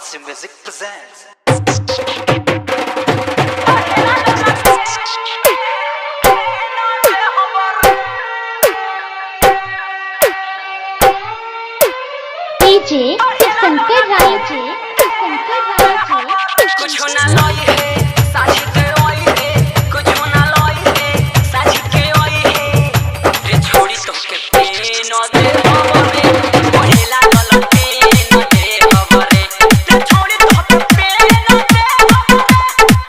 Music presents. DJ ShivShankar Darbhanga कुछ ना लाई है साझी के ओई है कुछ ना लाई है साझी के ओई है रे छोड़ी तो के पे न दे हवरे पढ़ेला ललते न दे हवरे रे छोड़ी तो के पे न दे हवरे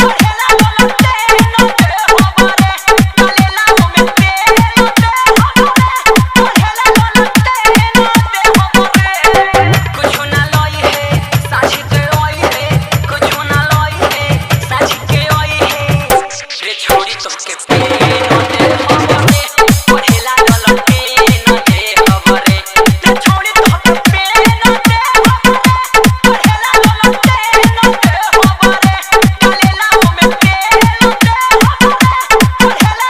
पढ़ेला ललते न दे हवरे कलेला में पे न दे हवरे पढ़ेला ललते न दे हवरे कुछ ना लाई है साझी के ओई है कुछ ना लाई है साझी के ओई है रे छोड़ी तो के पे न दे हवरे पढ़ेला ललते न दे हवरे रे छोड़ी तो के पे न दे हवरे पढ़ेला ललते न दे हवरे कलेला में पे न दे हवरे पढ़ेला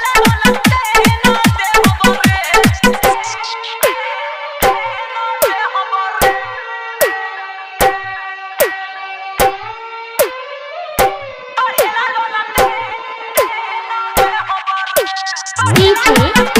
ललते न दे हवरे DJ ShivShankar Darbhanga DJ